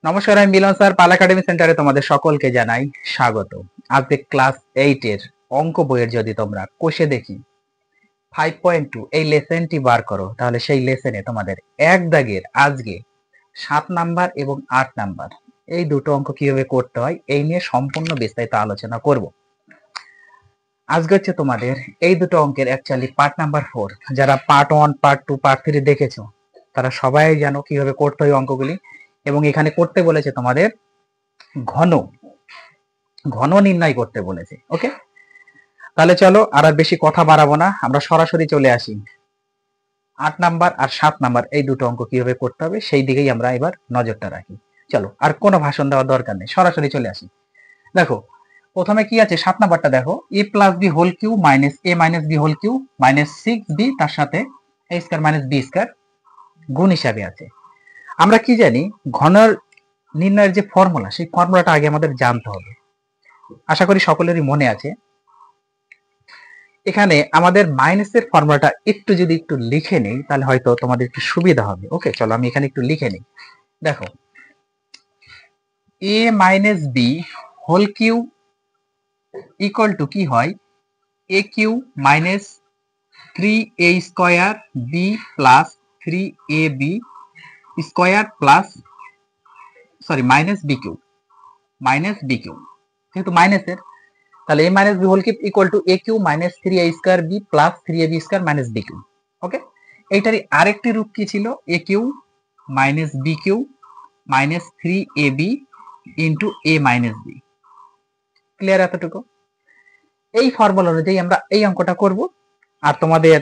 নমস্কার, আমি মিলন স্যার, পাল একাডেমি সেন্টারে তোমাদের সকলকে জানাই স্বাগত। আজকে ক্লাস 8 এর অঙ্ক বইয়ের যদি তোমরা কোষে দেখি 5.2 এই লেসনটি বার করো, তাহলে সেই লেসনে তোমাদের এক দাগের আজকে 7 নাম্বার এবং 8 নাম্বার এই দুটো অঙ্ক কিভাবে করতে হয় এই নিয়ে সম্পূর্ণ বিস্তারিত আলোচনা করব। আজকে হচ্ছে তোমাদের এই দুটো অঙ্কের অ্যাকচুয়ালি পার্ট নাম্বার 4। যারা পার্ট 1, পার্ট 2, পার্ট 3 দেখেছো তারা সবাই জানো কিভাবে করতে হয় অঙ্কগুলি, এবং এখানে করতে বলেছে তোমাদের ঘন ঘন নির্ণয় করতে বলেছে। ওকে, তাহলে চলো আর বেশি কথা বাড়াবো না, আমরা সরাসরি চলে আসি 8 নাম্বার আর 7 নাম্বার এই দুটো অঙ্ক কিভাবে করতে হবে সেই দিকেই আমরা এবার নজরটা রাখি। চলো, আর কোনো ভাষণ দেওয়ার দরকার নেই, সরাসরি চলে আসি। দেখো প্রথমে কি আছে, 7 নাম্বারটা দেখো, a plus b whole cube minus a minus b whole cube minus 6b তার সাথে a square minus b square গুণ হিসাবে আছে। আমরা কি জানি, ঘনের নির্ণয়ের যে ফর্মুলা সেই ফর্মুলাটা আগে আমাদের জানতে হবে। আশা করি সকলেরই মনে আছে। এখানে আমাদের মাইনাসের ফর্মুলাটা একটু লিখে নেই তাহলে হয়তো তোমাদের একটু সুবিধা হবে। ওকে, চলো আমি এখানে একটু লিখে নেই। দেখো, a minus b whole cube equal to কি হয়, a cube minus 3a square b plus 3ab square plus minus b cube যেহেতু মাইনাসের, তাহলে a minus b whole cube equal to a cube minus 3a square b plus 3ab square minus b cube. Okay, এইটারই আরেকটি রূপ কি ছিল, a cube minus b cube minus 3ab into a minus b। Clear এতটুকু? এই formula অনুযায়ী আমরা এই অঙ্কটা করব। আর তোমাদের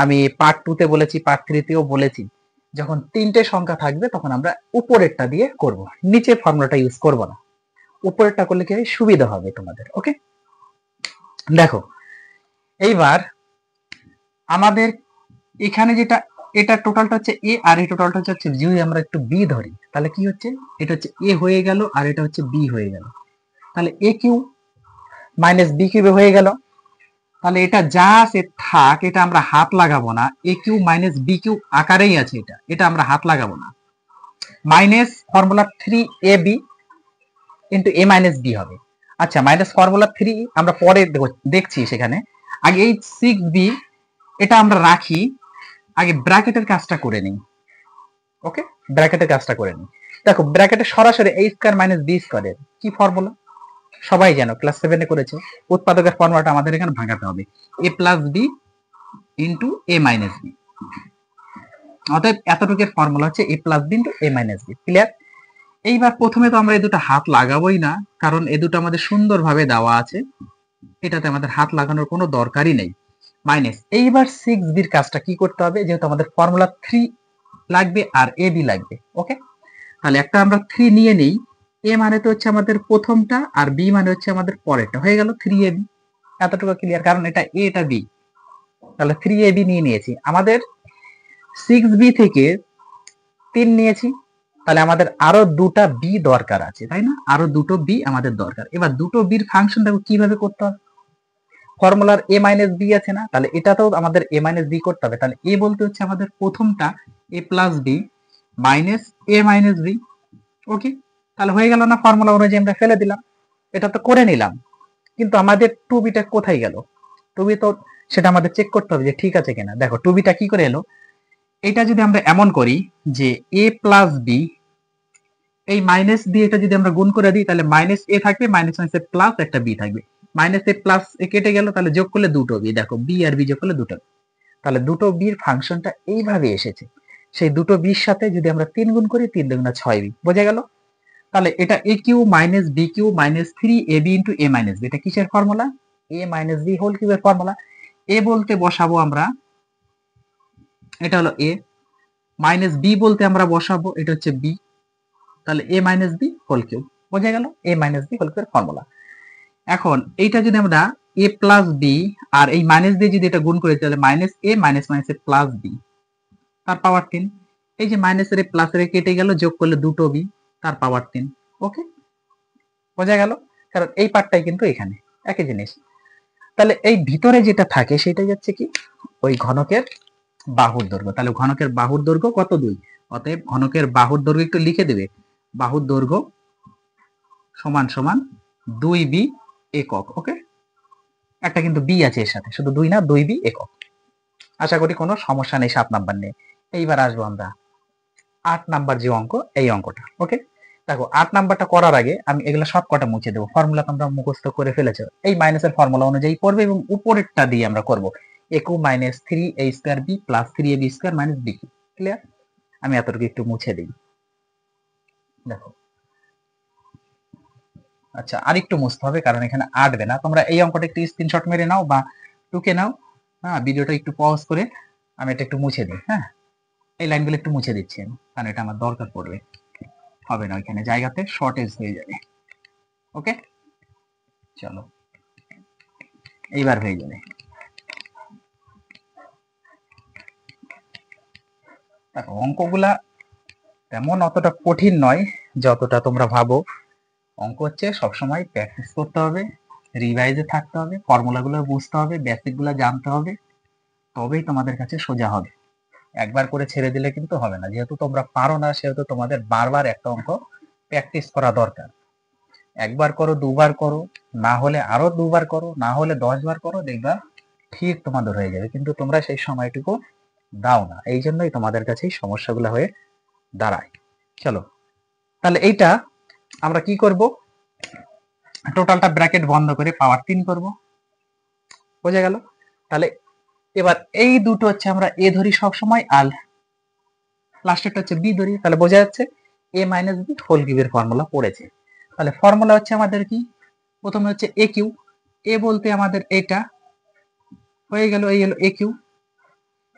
আমি পার্ট 2 তে বলেছি, পার্ট 3 তেও বলেছি, যখন তিনটে সংখ্যা থাকবে তখন আমরা উপরেরটা দিয়ে করব, নিচে ফর্মুলাটা ইউজ করব না। উপরেরটা করলে কি হয়, সুবিধা হবে তোমাদের। ওকে, দেখো এইবার আমাদের এখানে যেটা, এটা টোটালটা হচ্ছে এ আর এই টোটালটা হচ্ছে যদি আমরা একটু বি ধরি তাহলে কি হচ্ছে, এটা হচ্ছে এ হয়ে গেল আর এটা হচ্ছে বি হয়ে গেল। তাহলে এ কিউ মাইনাস বি কিউবে হয়ে গেল। তাহলে এটা যা আছে থাক, এটা আমরা হাত লাগাবো না, এ কিউ মাইনাস বি কিউ আকারেই আছে, এটা আমরা হাত লাগাবো না। মাইনাস ফর্মুলা 3ab ইন্টু এ মাইনাস বি হবে। আচ্ছা, মাইনাস ফর্মুলা 3 আমরা পরে দেখছি, সেখানে আগে এই 6b এটা আমরা রাখি, আগে ব্র্যাকেটের কাজটা করে নিই। ওকে, ব্র্যাকেটের কাজটা করে নিই। দেখো ব্র্যাকেটে সরাসরি a স্কয়ার মাইনাস b স্কয়ারের কি ফর্মুলা সবাই জানো, ক্লাস 7 এ করেছে। উৎপাদকের ফর্মুলাটা আমাদের এখানে ভাঙাতে হবে, a plus b into a minus b। অতএব এতটুকুর ফর্মুলা হচ্ছে a plus b into a minus b। Clear? এইবার প্রথমে তো আমরা এই দুটো হাত লাগাবোই না, কারণ এই দুটো আমাদের সুন্দরভাবে দেওয়া আছে, এটাতে আমাদের হাত লাগানোর কোনো দরকারই নেই। মাইনাস, এইবার 6b এর কাজটা কি করতে হবে, যেহেতু আমাদের ফর্মুলা 3 লাগবে আর a b লাগবে। ওকে, তাহলে একটা আমরা 3 নিয়ে নেই, a মানে তো হচ্ছে আমাদের প্রথমটা আর b মানে হচ্ছে আমাদের পরেরটা, হয়ে গেল 3ab। এতটুকু ক্লিয়ার, কারণ এটা a এটা b, তাহলে 3ab নিয়ে নিয়েছি। আমাদের 6b থেকে 3 নিয়েছি, তাহলে আমাদের আরো দুটা বি দরকার আছে, তাই না? আরো দুটো বি আমাদের দরকার। এবার দুটো বির ফাংশনটা কিভাবে করতে হবে, ফর্মুলার a মাইনাস বি আছে না, তাহলে এটাতেও আমাদের a মাইনাস বি করতে হবে। তাহলে a বলতে হচ্ছে আমাদের প্রথমটা a plus b minus a minus b. Okay, তাহলে হয়ে গেল না, ফর্মুলা অনুযায়ী আমরা ফেলে দিলাম, এটা তো করে নিলাম। কিন্তু আমাদের টু বিটা কোথায় গেল, টু বি তো সেটা আমাদের চেক করতে হবে যে ঠিক আছে কিনা। দেখো টু বিটা কি করে এলো, এটা যদি আমরা এমন করি যে a প্লাস বি, এই মাইনাস দিয়ে এটা যদি আমরা গুণ করে দিই তাহলে মাইনাস এ থাকবে, মাইনাস মাইনাসে প্লাস একটা বি থাকবে, মাইনাস এ প্লাস এ কেটে গেল, তাহলে যোগ করলে দুটো বি। দেখো বি আর বি যোগ করলে দুটো, তাহলে দুটো বির ফাংশনটা এইভাবে এসেছে। সেই দুটো বির সাথে যদি আমরা 3 গুণ করি, 3 দুগুণা 6b, বোঝা গেল? তাহলে এটা a cube minus b cube minus 3ab into a minus b, এটা কিসের formula, a minus b whole কিউবের ফর্মুলা। a বলতে বসাবো আমরা, এটা হলো a, মাইনাস b বলতে আমরা বসাবো, এটা হচ্ছে b, তাহলে a minus b whole cube. বোঝা গেল a মাইনাস বি হোল কিউবের ফর্মুলা। এখন এইটা যদি আমরা a প্লাস বি আর এই মাইনাস দিয়ে যদি এটা গুণ করি তাহলে মাইনাস a মাইনাস মাইনাসে প্লাস b তার পাওয়ার 3। এই যে মাইনাসের প্লাসের কেটে গেল, যোগ করলে দুটো বি তার পাওয়ার 3। ওকে, বোঝা গেল? কারণ এই পার্টটাই কিন্তু এখানে একই জিনিস। তাহলে এই ভিতরে যেটা থাকে সেটাই হচ্ছে কি, ওই ঘনকের বাহুর দৈর্ঘ্য। তাহলে ঘনকের বাহুর দৈর্ঘ্য কত, 2। অতএব ঘনকের বাহুর দৈর্ঘ্য একটু লিখে দেবে, বাহুর দৈর্ঘ্য সমান সমান 2b একক। ওকে, একটা কিন্তু বি আছে এর সাথে, শুধু 2 না, 2b একক। আশা করি কোনো সমস্যা নেই 7 নাম্বার নিয়ে। এইবার আসবো আমরা 8 নাম্বার যে অঙ্ক, এই অঙ্কটা। ওকে, দেখো 8 নাম্বারটা করার আগে আমি এগুলো সব কটা মুছে দেবো। ফর্মুলা তোমরা মুখস্থ করে ফেলেছো, এই মাইনাসের ফর্মুলা অনুযায়ী পড়বে এবং উপরেরটা দিয়ে আমরা করব a cube minus 3a square b plus 3ab square minus b cube. Clear? আমি এতটুকু একটু মুছে দিই। দেখো, আচ্ছা আর একটু মুছতে হবে কারণ এখানে আটবে না। তোমরা এই অঙ্কটা একটু স্ক্রিনশট মেরে নাও বা টুকে নাও। হ্যাঁ, ভিডিওটা একটু পজ করে আমি এটা একটু মুছে দিই। হ্যাঁ, এই লাইনগুলো একটু মুছে দিচ্ছি আমি, কারণ এটা আমার দরকার পড়বে। হবে না, ওইখানে জায়গাতে শর্টেজ হয়ে যাবে। ওকে, চলো এইবার হয়ে যাবে। দেখো, অঙ্কগুলা তেমন অতটা কঠিন নয় যতটা তোমরা ভাবো। অঙ্ক হচ্ছে সবসময় প্র্যাকটিস করতে হবে, রিভাইজে থাকতে হবে, ফর্মুলাগুলো বুঝতে হবে, বেসিকগুলো জানতে হবে, তবেই তোমাদের কাছে সোজা হবে। একবার করে ছেড়ে দিলে কিন্তু হবে না। যেহেতু তোমরা পারো না, সেহেতু তোমাদের বারবার একটা অঙ্ক প্র্যাকটিস করা দরকার। একবার করো, দুবার করো, না হলে আরো দুবার করো, না হলে 10 বার করো, দেখবা ঠিক তোমাদের হয়ে যাবে। কিন্তু তোমরা সেই সময়টুকু দাও না, এই জন্যই তোমাদের কাছে এই সমস্যাগুলো হয়ে দাঁড়ায়। চলো তাহলে এইটা আমরা কি করব, টোটালটা ব্র্যাকেট বন্ধ করে পাওয়ার 3 করব। বোঝা গেল? তাহলে এবার এই দুটো হচ্ছে আমরা এ ধরি সবসময়, আর লাস্টেরটা হচ্ছে বি ধরি। তাহলে বোঝা যাচ্ছে এ মাইনাস বি হোল কিউবের ফর্মুলা পড়েছে। তাহলে ফর্মুলা হচ্ছে আমাদের কি, প্রথমে হচ্ছে এ কিউ। এ বলতে আমাদের এটা হয়ে গেল, এই হলো এ কিউ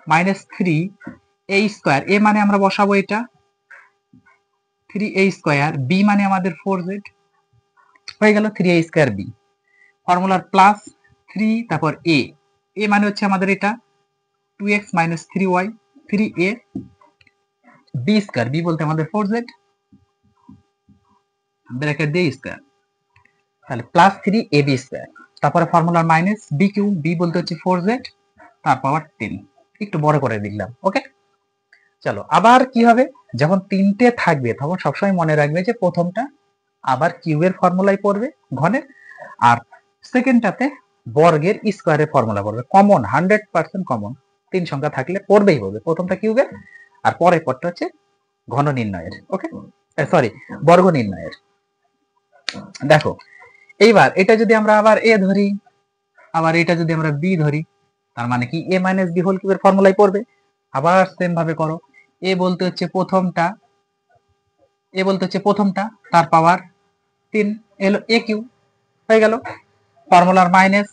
মাইনাস 3a স্কয়ার। এ মানে আমরা বসাবো এটা 3a স্কয়ার, বি মানে আমাদের 4z, হয়ে গেল 3a স্কয়ার বি। ফর্মুলার প্লাস 3, তারপর এ, এ মানে হচ্ছে আমাদের এটা 2x minus 3y, 3a B square, B বলতে আমাদের 4z, ব্র্যাকেট দিয়ে স্কয়ার, তাহলে প্লাস 3ab স্কয়ার। তারপরে ফর্মুলার মাইনাস বি কিউ, বি বলতে হচ্ছে 4z, তার পাওয়ার 10। একটু বড় করে দিলাম। ওকে, চলো আবার কি হবে, যখন তিনটে থাকবে তখন সবসময় মনে রাখবে যে প্রথমটা আবার কিউবের ফর্মুলাই পড়বে ঘনের, আর সেকেন্ডটাতে বর্গের স্কয়ারের ফর্মুলা পড়বে। কমন, 100% কমন, তিন সংখ্যা থাকলে পড়বেই হবে। প্রথমটা কিউবের আর পরের পরটা হচ্ছে ঘন নির্ণয়ের। ওকে, সরি, বর্গ নির্ণয়ের। দেখো এইবার এটা যদি আমরা আবার এ ধরি, আবার এটা যদি আমরা বি ধরি, তার মানে কি এ মাইনাস বি হোল কিউবের ফর্মুলাই পড়বে। আবার সেম ভাবে করো, এ বলতে হচ্ছে প্রথমটা, এ বলতে হচ্ছে প্রথমটা, তার পাওয়ার 3 এলো এ কিউ, হয়ে গেল। ফর্মুলার মাইনাস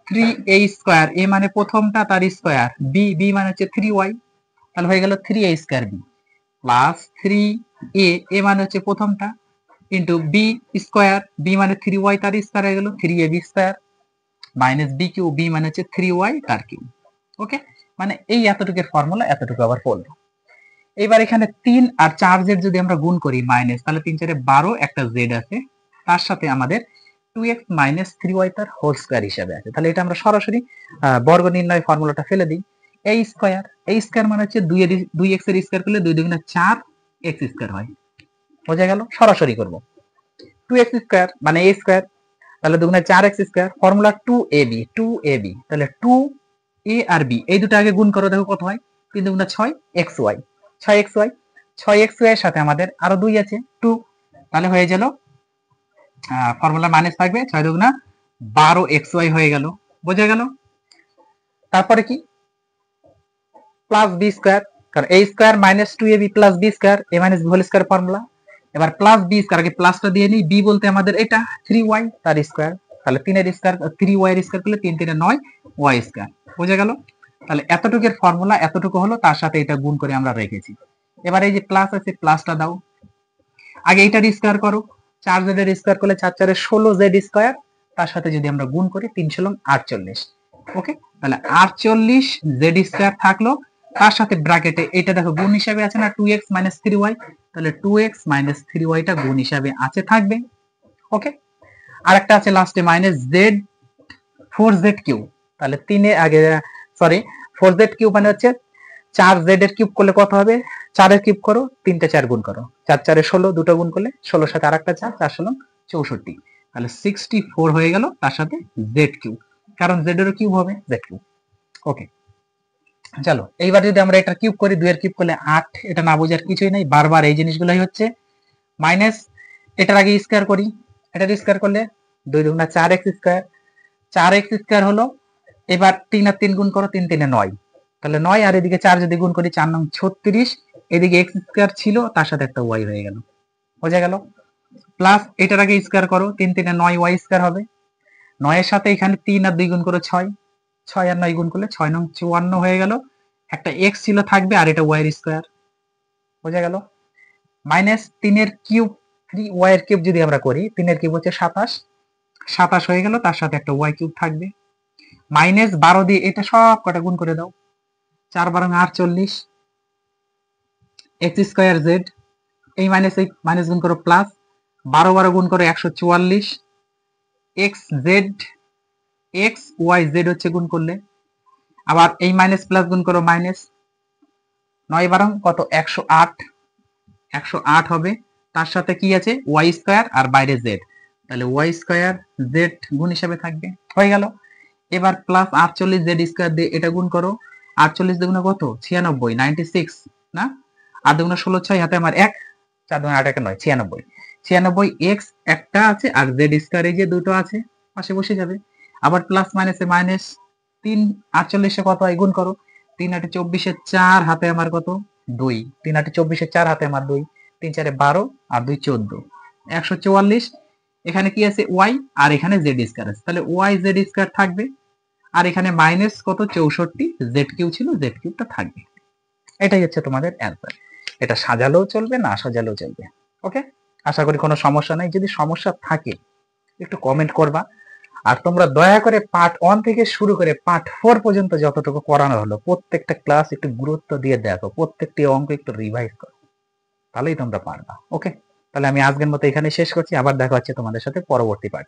3a স্কয়ার, এ মানে প্রথমটা তার স্কয়ার, বি, বি মানে হচ্ছে 3y, তাহলে হয়ে গেল 3a square B plus 3a, এ মানে হচ্ছে প্রথমটা, ইন্টু বি স্কয়ার, বি মানে 3y তার স্কয়ার, হয়ে গেল 3ab square minus b cube, b মানে হচ্ছে 3y তার কিউ। ওকে, মানে এই এতটুকুর ফর্মুলা এতটুকু আবার পড়লো। এবার এখানে 3 আর 4z যদি আমরা গুণ করি মাইনাস, তাহলে 3 4 12, একটা z আছে, তার সাথে আমাদের 2x মাইনাস 3y তার হোল স্কয়ার হিসাবে আছে। তাহলে এটা আমরা সরাসরি বর্গ নির্ণয় ফর্মুলাটা ফেলে দিই। a স্কয়ার, a স্কয়ার মানে হচ্ছে 2x এর স্কয়ার করলে 2 দুগুণে 4x স্কয়ার হয়। বোঝা গেল? সরাসরি করব। 2x স্কয়ার মানে a স্কয়ার, তাহলে দুগুণে 4x square, formula 2ab, 2ab, তাহলে 2a আর b এই দুটো আগে গুণ করো, দেখো কত হয়, 3 দুগুণে 6xy, 6xy, 6xy এর সাথে আমাদের আরো 2 আছে 2, তাহলে হয়ে গেল ফর্মুলা মাইনাস থাকবে 6 দুগুণা 12xy হয়ে গেল। বোঝা গেল? তারপরে কি প্লাস বি স্কয়ার, কারণ a square minus 2ab plus b square, a minus b whole square formula. এবার প্লাস বি স্কয়ার, আগে প্লাসটা দিয়ে নিই, বি বলতে আমাদের এটা 3y তার স্কয়ার, তাহলে 3 এর স্কয়ার 3y এর স্কয়ার করলে 3 3 9 y স্কয়ার। বোঝা গেল? তাহলে এতটুকুর ফর্মুলা এতটুকু হলো, তার সাথে এটা গুণ করে আমরা রেখেছি। এবার এই যে প্লাস আছে, প্লাসটা দাও, আগে এটার স্কয়ার করো, 4z এর স্কয়ার করলে 4 4 16z স্কয়ার, তার সাথে যদি আমরা গুণ করি 3 × 48। ওকে, তাহলে 48z স্কয়ার থাকলো, তার সাথে ব্র্যাকেটে এটা দেখো গুণ হিসাবে আছে না 2x 3y, তাহলে 2x 3y টা গুণ হিসাবে আছে, থাকবে। ওকে, আরেকটা আছে লাস্টে মাইনাস z 4z কিউ, তাহলে 3 এ আগে সরি 4z কিউ মানে হচ্ছে 4 z এর কিউব করলে কত হবে? 4 এর কিউব করো, 3টে 4 গুণ করো, 4 4 এ 16, দুটো গুণ করলে 16 সাথে আরেকটা 4, 4 16 64, তাহলে 64 হয়ে গেল, তার সাথে z কিউব, কারণ z এর কিউব হবে z কিউব। ওকে, চলো এইবার যদি আমরা এটা কিউব করি, 2 এর কিউব করলে 8, এটা না বোঝার কিছুই নাই, বারবার এই জিনিসগুলোই হচ্ছে। মাইনাস এটার আগে স্কয়ার করি, এটার স্কয়ার করলে 2 দুগুণা 4x স্কয়ার, 4x স্কয়ার হলো, এবার 3 আর 3 গুণ করো, 3 3 এ 9, তাহলে 9, আর এদিকে 4 যদি গুণ করি 4 9 36, এদিকে x স্কয়ার ছিল, তার সাথে একটা y হয়ে গেল, বোঝা গেল। প্লাস এটার আগে স্কয়ার করো, 3 3 এ 9 y স্কয়ার হবে, 9 এর সাথে এখানে 3 আর 2 গুণ করো 6, 6 আর 9 গুণ করলে 6 9 54 হয়ে গেল, একটা x ছিল থাকবে, আর এটা y এর স্কয়ার, বোঝা গেল। মাইনাস 3 এর কিউব, 3y এর কিউব যদি আমরা করি, 3 এর কিউব হচ্ছে 27, 27 হয়ে গেল, তার সাথে একটা y কিউব থাকবে। মাইনাস 12 দিয়ে এটা সব কটা গুণ করে দাও, 4 12 48, x স্কয়ার z, এই মাইনাস এই মাইনাস গুণ করো প্লাস, 12 12 গুণ করো 144, x z x y z হচ্ছে গুণ করলে, আবার এই মাইনাস প্লাস গুণ করো মাইনাস, 9 12 কত 108, 108 হবে, তার সাথে কি আছে y স্কয়ার আর বাইরে z, তাহলে y স্কয়ার z গুণ হিসাবে থাকবে, হয়ে গেল। এবার প্লাস 48 z স্কয়ার দিয়ে এটা গুণ করো, 48 দুগুণে কত 96, 96 না, আর দুগুণে 16 6 হাতে আমার 1, 4 দুগুণে 8 1 9, 96, 96 x একটা আছে আর z স্কয়ার এই যে দুটো আছে পাশে বসে যাবে, আবার প্লাস মাইনাসে মাইনাস, 3 48 এ কত হয় গুণ করো, 3 8 24 এ 4 হাতে আমার কত 2, 3 8 24 এ 4 হাতে আমার 2, 3 4 এ 12 আর 2 14, 144, এখানে কি আছে y আর এখানে z স্কয়ার আছে, তাহলে y z স্কয়ার থাকবে, আর এখানে মাইনাস কত 64 z কিউ ছিল, z কিউবটা থাকবে। এটাই হচ্ছে তোমাদের অ্যান্সার। এটা সাজালেও চলবে, না সাজালেও চলবে। ওকে, আশা করি কোনো সমস্যা নাই, যদি সমস্যা থাকে একটু কমেন্ট করবা, আর তোমরা দয়া করে পার্ট 1 থেকে শুরু করে পার্ট 4 পর্যন্ত যতটুকু করানো হলো প্রত্যেকটা ক্লাস একটু গুরুত্ব দিয়ে দেখো, প্রত্যেকটি অঙ্ক একটু রিভাইজ করো, তাহলেই তোমরা পারবা। ওকে, তাহলে আমি আজকের মতো এখানে শেষ করছি, আবার দেখা হচ্ছে তোমাদের সাথে পরবর্তী পার্টে।